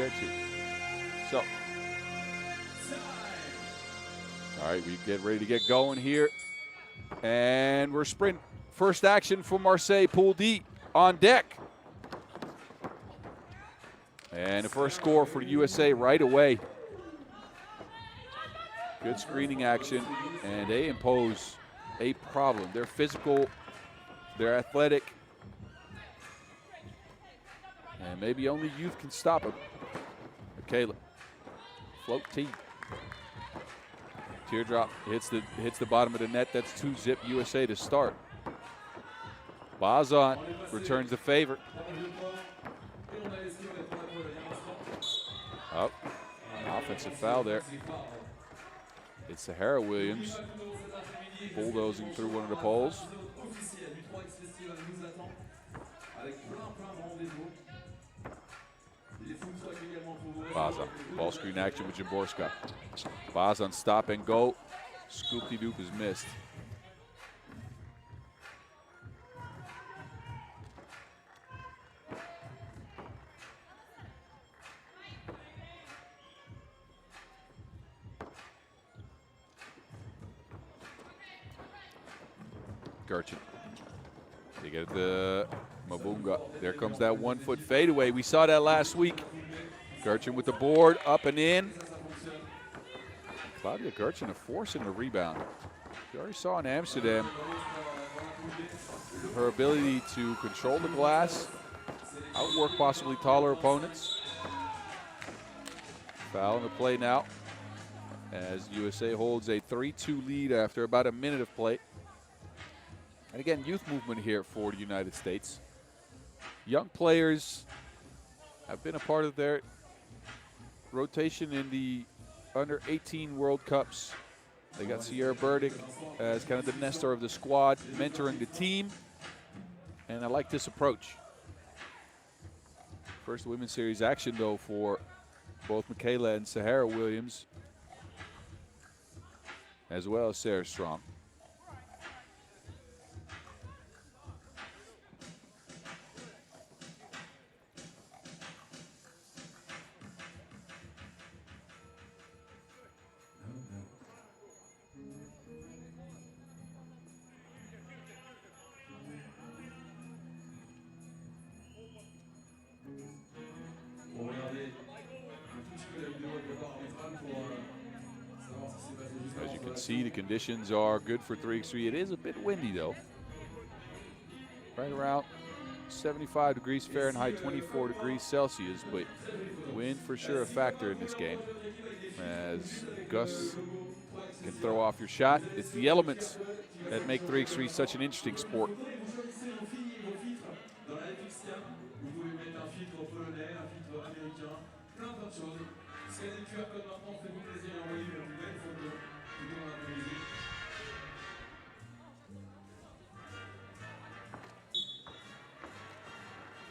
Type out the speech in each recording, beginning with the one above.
there too. So, all right, we get ready to get going here. And we're sprint. First action for Marseille, Pool D on deck. And the first score for the USA right away. Good screening action, and they impose a problem. They're physical, they're athletic, and maybe only youth can stop them. Michaela, float T. Teardrop hits the bottom of the net. That's 2-zip USA to start. Bazan returns the favor. Oh, offensive foul there. It's Sahara Williams bulldozing through one of the poles. Bazan, ball screen action with Jaborska. Bazan stop and go. Scoop-de-doop is missed. Gertchen. They get the Mabunga. There comes that 1-foot fadeaway. We saw that last week. Gertchen with the board, up and in. Claudia Gertchen forcing the rebound. You already saw in Amsterdam her ability to control the glass, outwork possibly taller opponents. Foul in the play now as USA holds a 3-2 lead after about a minute of play. And again, youth movement here for the United States. Young players have been a part of their rotation in the under-18 World Cups. They got Sierra Burdick as kind of the Nestor of the squad, mentoring the team. And I like this approach. First women's series action, though, for both Michaela and Sahara Williams, as well as Sarah Strong. As you can see, the conditions are good for 3x3. It is a bit windy, though. Right around 75 degrees Fahrenheit, 24 degrees Celsius, but wind for sure a factor in this game, as gusts can throw off your shot. It's the elements that make 3x3 such an interesting sport.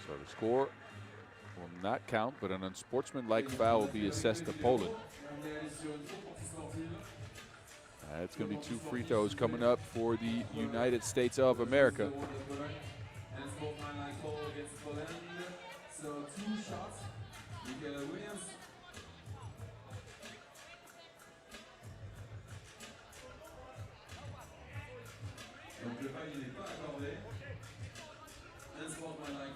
So the score will not count, but an unsportsmanlike foul will be assessed to Poland. It's going to be 2 free throws coming up for the United States of America.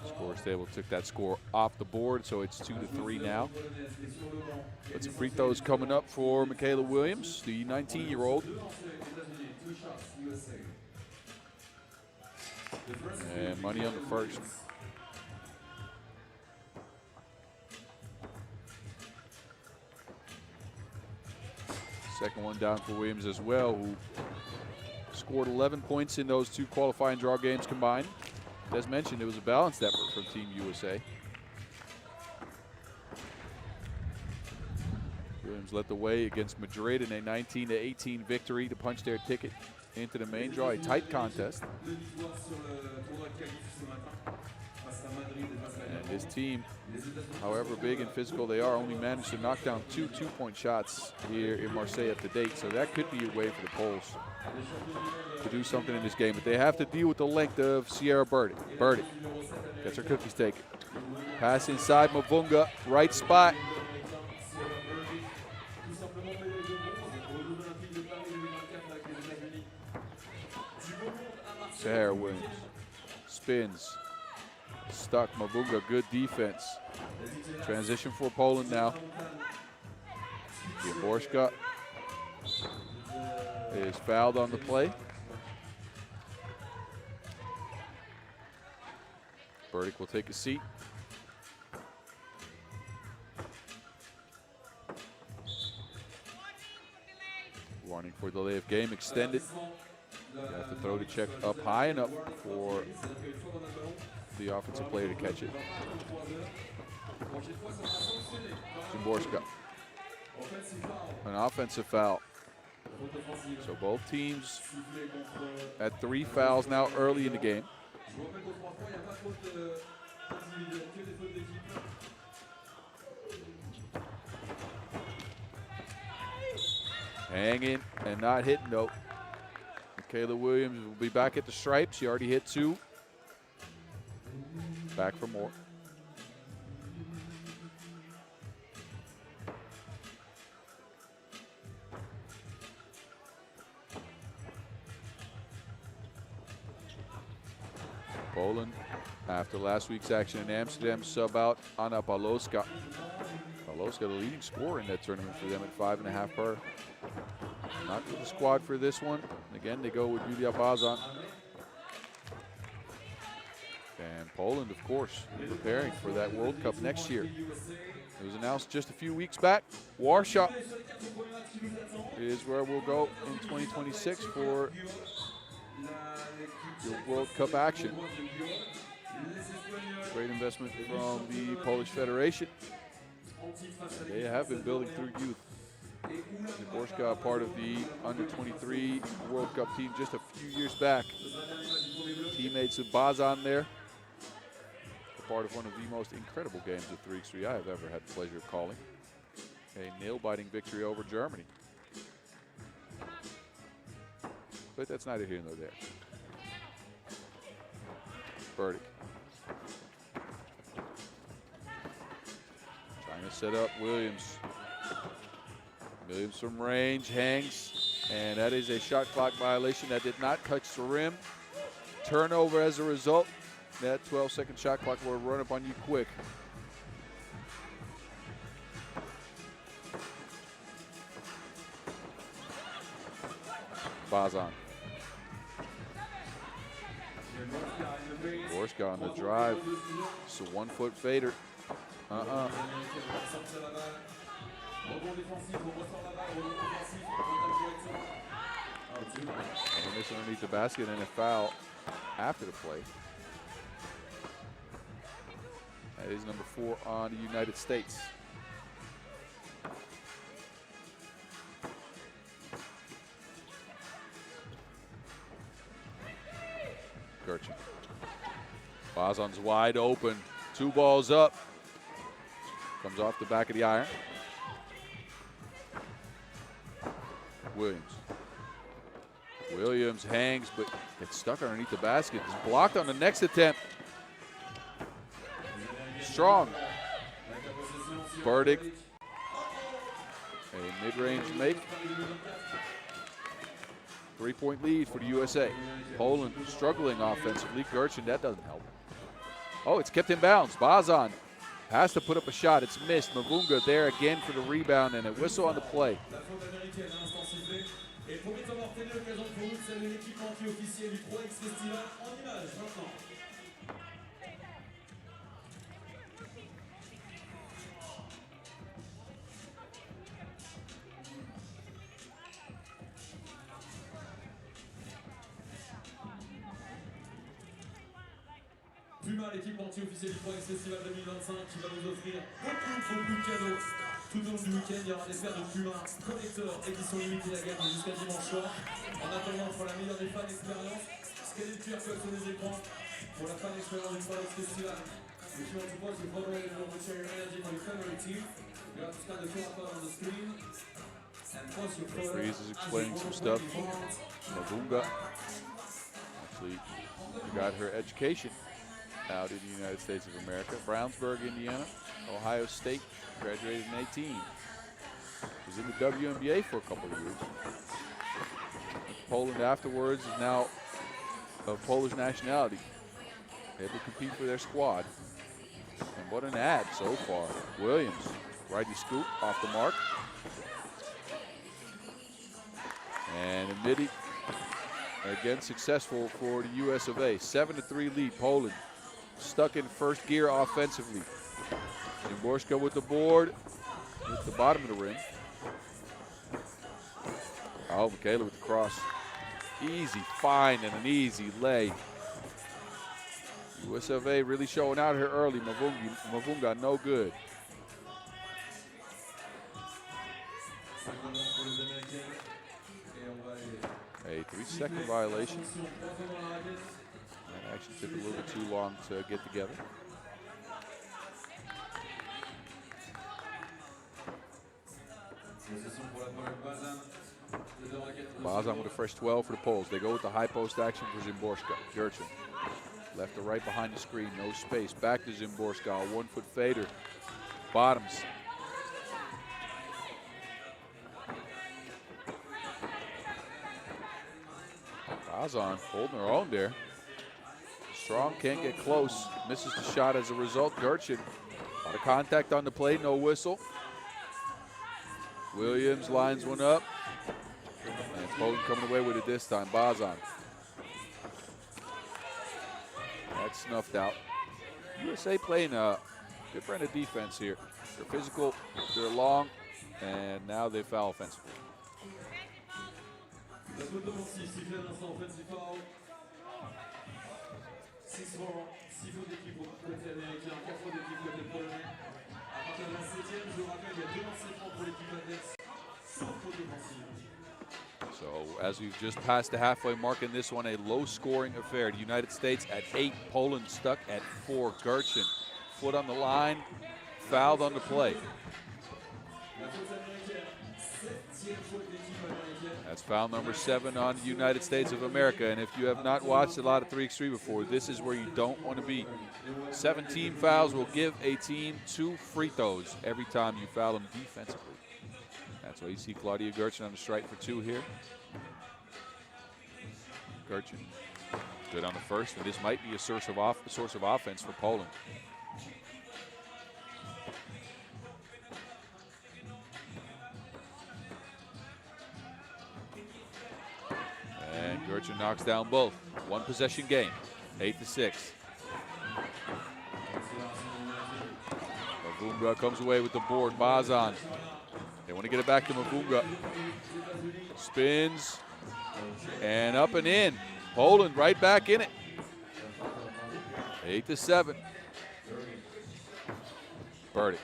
Scores table took that score off the board, so it's 2-3 now. But some free throws coming up for Michaela Williams, the 19-year-old. And money on the first. Second one down for Williams as well, who scored 11 points in those 2 qualifying draw games combined. As mentioned, it was a balanced effort from Team USA. Williams led the way against Madrid in a 19-18 victory to punch their ticket into the main draw, a tight contest. And And this team, however big and physical they are, only managed to knock down 2 two-point shots here in Marseille to date. So that could be a way for the Poles to do something in this game. But they have to deal with the length of Sierra Burdick. Burdick gets her cookies taken. Pass inside Mavunga, right spot. Sahara Williams spins. Stuck. Mavunga, good defense. Transition for Poland now. Borska is fouled on the play. Burdick will take a seat. Warning for delay of game extended. You have to throw the check up high enough for the offensive player to catch it. Zimborska. An offensive foul. So both teams at 3 fouls now early in the game. Hanging and not hitting, though. Kayla Williams will be back at the stripe. She already hit 2. Back for more. Poland, after last week's action in Amsterdam, sub out Anna Paloska. Paloska, the leading scorer in that tournament for them at 5.5 per. Not for the squad for this one. Again, they go with Julia Bazan. And Poland, of course, preparing for that World Cup next year. It was announced just a few weeks back. Warsaw is where we'll go in 2026 for the World Cup action. Great investment from the Polish Federation. They have been building through youth. Borska, part of the under-23 World Cup team just a few years back. Teammates of Bazan there. Part of one of the most incredible games of 3x3 I have ever had the pleasure of calling. A nail-biting victory over Germany. But that's neither here nor there. Burdick. Trying to set up Williams. Williams from range, hangs, and that is a shot clock violation. That did not touch the rim. Turnover as a result. That 12-second shot clock will run up on you quick. Bazan. Borska on the drive. It's a 1-foot fader. And this underneath the basket and a foul after the play. That is number 4 on the United States. Gertchen. Bazan's wide open. 2 balls up. Comes off the back of the iron. Williams. Williams hangs, but gets stuck underneath the basket. It's blocked on the next attempt. Strong. Burdick. A mid-range make. 3-point lead for the USA. Poland struggling offensively. Gertchen, that doesn't help. Oh, it's kept in bounds. Bazan has to put up a shot. It's missed. Mavunga there again for the rebound and a whistle on the play. Puma, l'équipe entière officielle du 3x Festival 2025 qui va nous offrir beaucoup de cadeaux. Tout au long du week-end, il y aura des paires de Puma connecteurs, édition limitée à gamme jusqu'à dimanche soir. En attendant, pour la meilleure des fans expérience, scannez le QR code sur les écrans pour la fan expérience du 3x Festival. If you want to pause your photo and you want to share your energy for the family team, you have to scan the QR code on the screen and pause your photo. Freeze is explaining some stuff. Mavunga actually got her education out in the United States of America. Brownsburg, Indiana, Ohio State, graduated in 18. Was in the WNBA for a couple of years. Poland afterwards is now of Polish nationality. Able to compete for their squad. And what an ad so far. Williams, righty scoop off the mark. And a midi, again successful for the US of A. 7-3 lead, Poland. Stuck in first gear offensively. Zimborska with the board at the bottom of the rim. Oh, Michaela with the cross. Easy find and an easy lay. US of A really showing out here early. Mavunga no good. A 3-second violation. That actually took a little bit too long to get together. Bazan with a fresh 12 for the Poles. They go with the high post action for Zimborska. Gertchen. Left to right behind the screen, no space. Back to Zimborska, a 1-foot fader. Bottoms. Bazan holding her own there. Strong can't get close. Misses the shot as a result. Gertchen. A lot of contact on the play, no whistle. Williams lines one up. And Poland coming away with it this time. Bazan. That's snuffed out. USA playing a good brand of defense here. They're physical, they're long, and now they foul offensively. So as we've just passed the halfway mark in this one, a low-scoring affair. The United States at 8, Poland stuck at 4. Gertchen, foot on the line, fouled on the play. That's foul number 7 on the United States of America. And if you have not watched a lot of 3x3 before, this is where you don't want to be. 17 fouls will give a team 2 free throws every time you foul them defensively. That's why you see Claudia Gertchen on the strike for 2 here. Gertchen good on the first, but this might be a source of offense for Poland. And Gertchen knocks down both. 1 possession game, 8-6. Mavunga comes away with the board. Bazan. They want to get it back to Mavunga. Spins and up and in. Poland right back in it. 8-7. Burdick.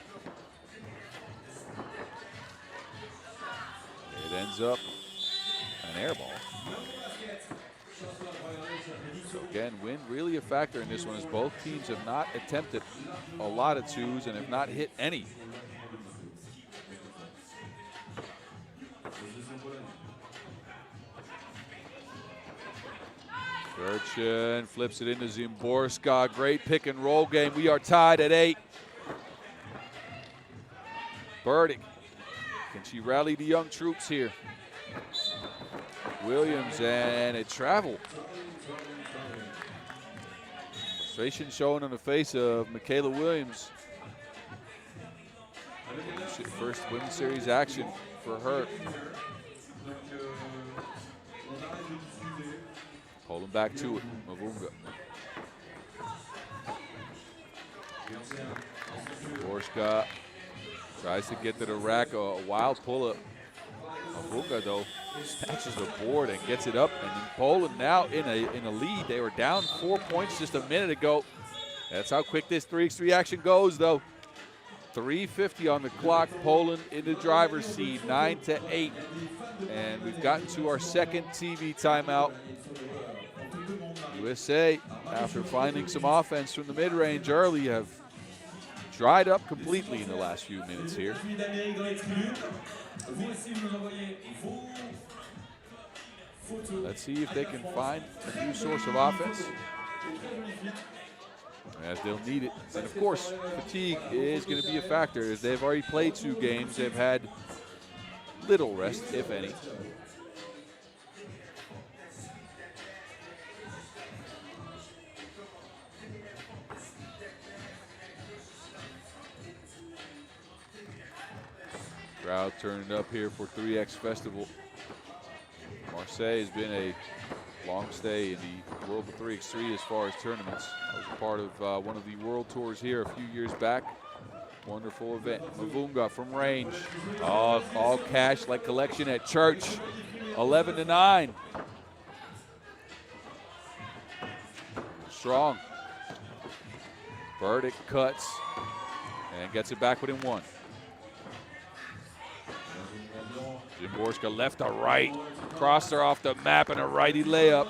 It ends up an air ball. So again, wind really a factor in this one as both teams have not attempted a lot of 2s and have not hit any. Gertchen flips it into Zimborska. Great pick and roll game. We are tied at 8. Burdick. Can she rally the young troops here? Williams and a travel. Frustration showing on the face of Michaela Williams. First Women's Series action for her. Pulling back to it, Mavunga. Borska tries to get to the rack, a wild pull-up. Mavunga, though, snatches the board and gets it up. And Poland now in a lead. They were down 4 points just a minute ago. That's how quick this 3x3 action goes, though. 3:50 on the clock. Poland in the driver's seat, 9-8. And we've gotten to our second TV timeout. USA, after finding some offense from the mid-range early, have dried up completely in the last few minutes here. États-Unis d'Amérique dans les tribunes. Vous aussi, vous nous envoyez vos photos. Let's see if they can find a new source of offense, Très magnifique. as they'll need it. And of course, fatigue is going to be a factor, as they've already played 2 games. They've had little rest, if any. Crowd turning up here for 3X Festival. Marseille has been a long stay in the world of 3x3 as far as tournaments. I was a part of one of the world tours here a few years back. Wonderful event. Mavunga from range. All cash like collection at church. 11-9. Strong. Burdick cuts and gets it back within 1. Zimborska left to right. Crossed her off the map and a righty layup.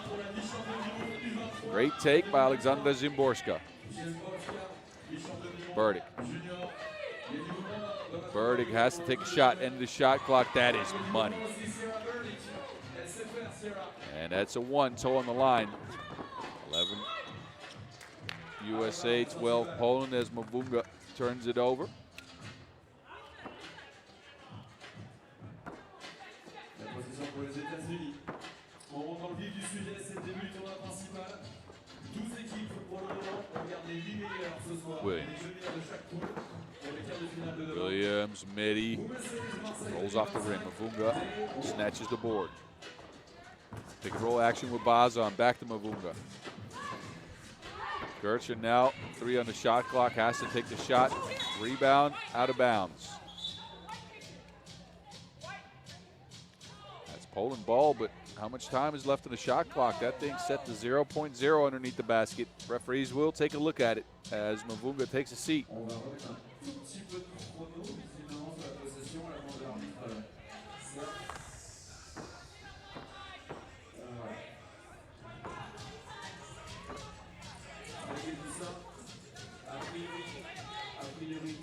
Great take by Alexandra Zimborska. Burdick. Burdick has to take a shot. End of the shot clock. That is money. And that's a 1 toe on the line. 11 USA, 12 Poland as Mavunga turns it over. La possession pour les États-Unis. On rentre dans le vif du sujet, c'est le début du tournoi principal. 12 équipes pour le moment. On regarde les 8 meilleurs ce soir. Williams. Les 2 meilleurs de chaque poule pour les quarts de finale de demain. Williams, midi, rolls off the rim. Mavunga snatches the board. Pick and roll action with Bazan. Back to Mavunga. Gertchen now 3 on the shot clock. Has to take the shot. Rebound out of bounds. That's Poland ball, but how much time is left in the shot clock? That thing's set to 0.0 underneath the basket. Referees will take a look at it as Mavunga takes a seat. On va remettre un tout petit peu de chrono, visiblement, sur la possession, avant de l'arbitre. Avec tout ça, a priori,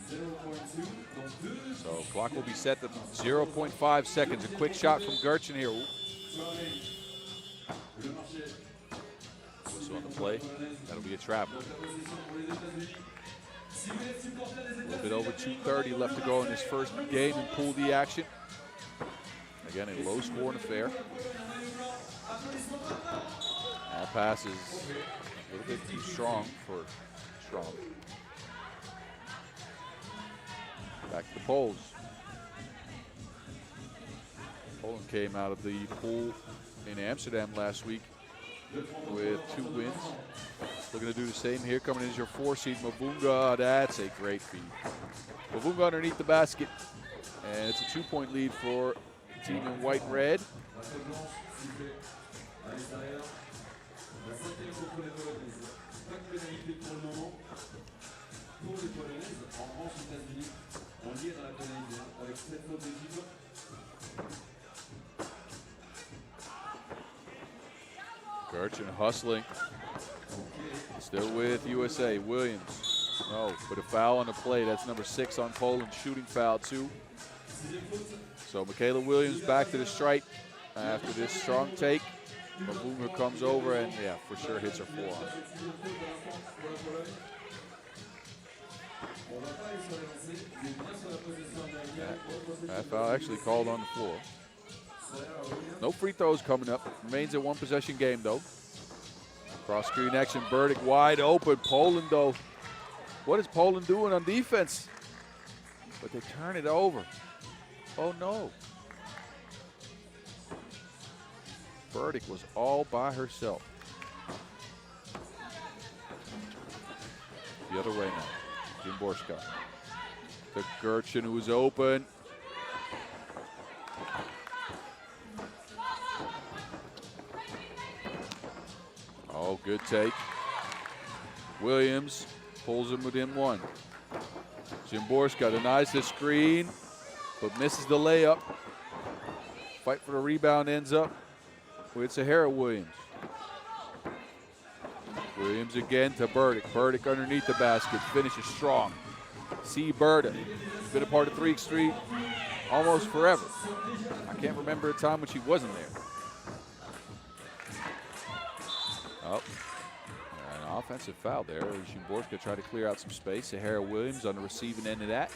0.2, donc 2. So clock will be set to 0.5 seconds. A quick shot from Gertchen here. Ooh. Whistle on the play. That'll be a trap. A little bit over 2:30 left to go in this first game in Pool D action. Again, a low-scoring affair. That pass is a little bit too strong for Strong. Back to the Poles. Poland came out of the pool in Amsterdam last week with 2 wins. Looking to do the same here. Coming in as your 4 seed, Mavunga. That's a great feed. Mavunga underneath the basket. And it's a 2-point lead for the team in white and red. Gertchen hustling. Still with USA. Williams. No, but a foul on the play. That's number 6 on Poland. Shooting foul, too. So Michaela Williams back to the stripe after this strong take. Mavunga comes over and, yeah, for sure hits her forearm. That foul actually called on the floor. No free throws coming up. Remains a 1-possession game, though. Cross screen action. Burdick wide open. Poland, though. What is Poland doing on defense? But they turn it over. Oh, no. Burdick was all by herself. The other way now. Zimborska. To Gertchen, who's open. Oh, good take. Williams pulls him within 1. Zimborska denies the screen, but misses the layup. Fight for the rebound ends up with Sahara Williams. Williams again to Burdick. Burdick underneath the basket, finishes strong. See Burdick, he's been a part of 3x3 almost forever. I can't remember a time when she wasn't there. Oh, an offensive foul there. Szymborska tried to clear out some space. Sahara Williams on the receiving end of that.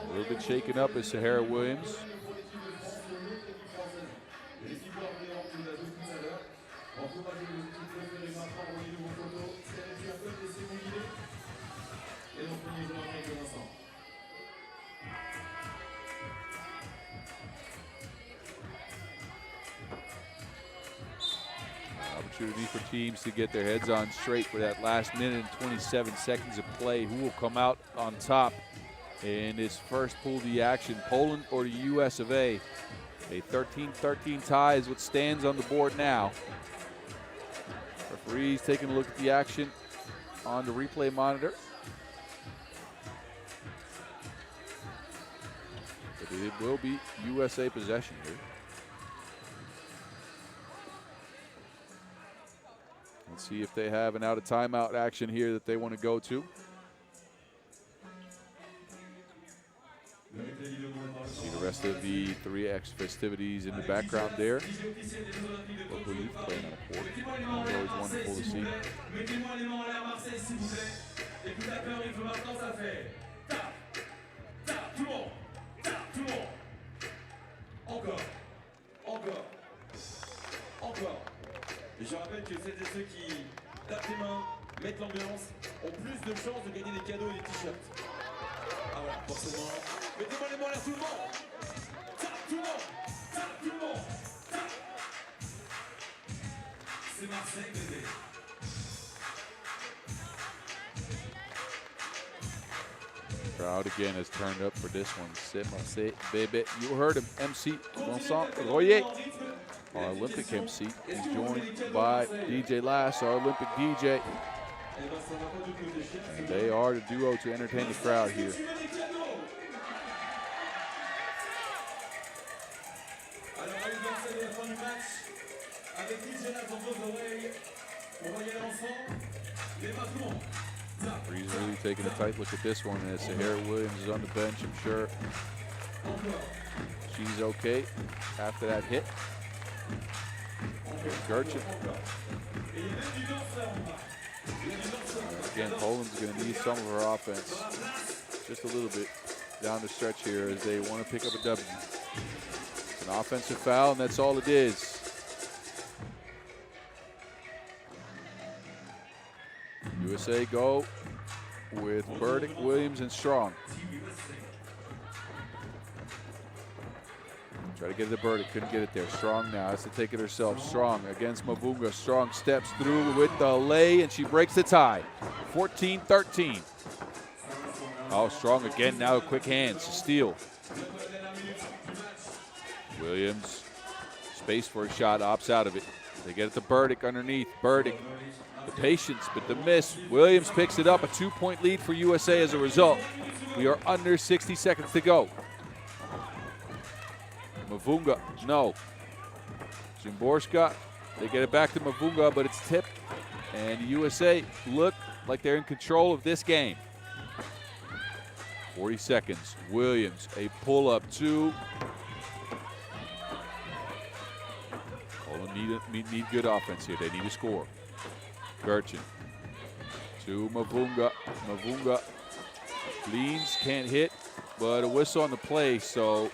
A little bit shaken up is Sahara Williams. Opportunity for teams to get their heads on straight for that last minute and 27 seconds of play. Who will come out on top in this first Pool D action, Poland or the US of A? A 13-13 tie is what stands on the board now. Referees taking a look at the action on the replay monitor. But it will be USA possession here. Let's see if they have an out of timeout action here that they want to go to. See the rest of the 3X festivities in the background there. Local youth playing on a court. It's always wonderful to see. Et je rappelle que celles et ceux qui tapent les mains, mettent l'ambiance, ont plus de chances de gagner des cadeaux et des t-shirts. Ah voilà, forcément. Mettez-moi les mains là, tout le monde. Tape tout le monde. Tape tout le monde. Tape. C'est Marseille, bébé. Crowd again has turned up for this one. C'est Marseille, baby. You heard him, MC Vincent Royer. Our Olympic MC is joined by DJ Lass, our Olympic DJ. And they are the duo to entertain the crowd here. He's really taking a tight look at this one as Sahara Williams is on the bench. I'm sure she's okay after that hit. Gertchen. Again, Poland's going to need some of her offense just a little bit down the stretch here as they want to pick up a W. It's an offensive foul, and that's all it is. USA go with Burdick, Williams, and Strong. Try to get it to Burdick, couldn't get it there. Strong now has to take it herself. Strong against Mavunga. Strong steps through with the lay, and she breaks the tie. 14-13. Oh, Strong again now, quick hands, steal. Williams, space for a shot, opts out of it. They get it to Burdick underneath. Burdick, the patience, but the miss. Williams picks it up, a 2-point lead for USA as a result. We are under 60 seconds to go. Mavunga, no. Szymborska, they get it back to Mavunga, but it's tipped. And USA look like they're in control of this game. 40 seconds. Williams, a pull-up two. Poland need good offense here. They need to score. Gertchen to Mavunga. Mavunga leans, can't hit, but a whistle on the play, so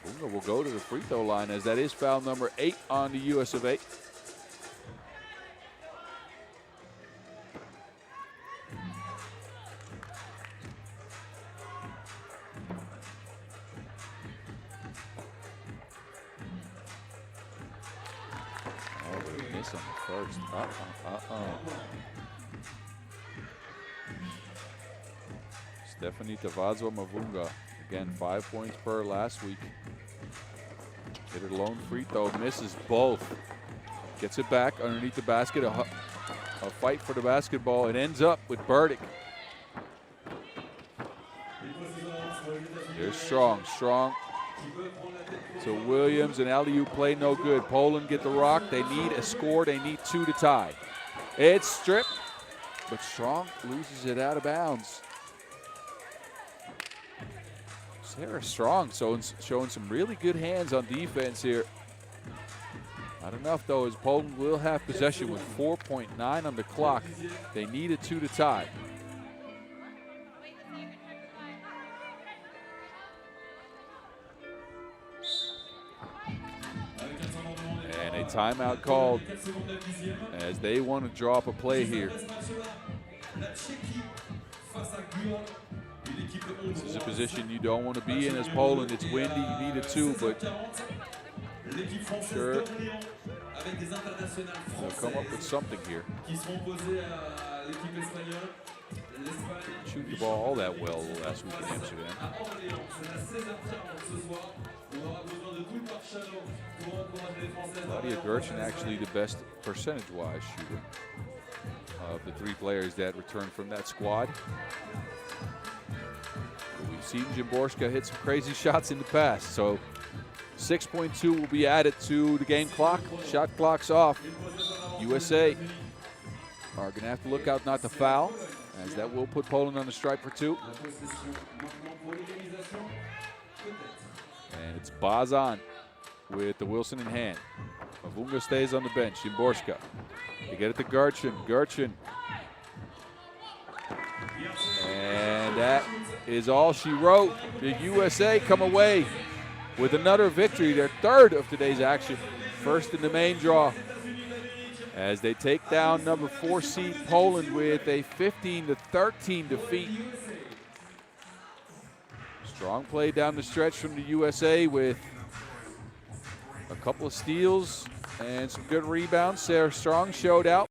Mavunga will go to the free throw line as that is foul number 8 on the US of A. Miss on the first. Stephanie Tavazwa Mavunga. Again, 5 points per last week. Hit her lone free throw, misses both. Gets it back underneath the basket. a fight for the basketball. It ends up with Burdick. They're strong to Williams, and alley-oop play no good. Poland get the rock. They need a score. They need 2 to tie. It's stripped, but Strong loses it out of bounds. Sarah Strong showing some really good hands on defense here. Not enough, though, as Poland will have possession with 4.9 on the clock. They need a 2 to tie. And a timeout called as they want to draw up a play here. This is a position you don't want to be in as Poland. It's windy, you need a 2, but sure they'll come up with something here. Shoot the ball all that well last week in Amsterdam. Claudia Gertchen actually the best percentage-wise shooter of the 3 players that returned from that squad. We've seen Szymborska hit some crazy shots in the past, so 6.2 will be added to the game clock. Shot clock's off. USA are going to have to look out not to foul, as that will put Poland on the stripe for 2. And it's Bazan with the Wilson in hand. Mavunga stays on the bench. Szymborska. They get it to Gertchen. Gertchen. And that is all she wrote. The USA come away with another victory, their 3rd of today's action. First in the main draw, as they take down number 4 seed Poland with a 15-13 defeat. Strong play down the stretch from the USA with a couple of steals and some good rebounds. Sarah Strong showed out.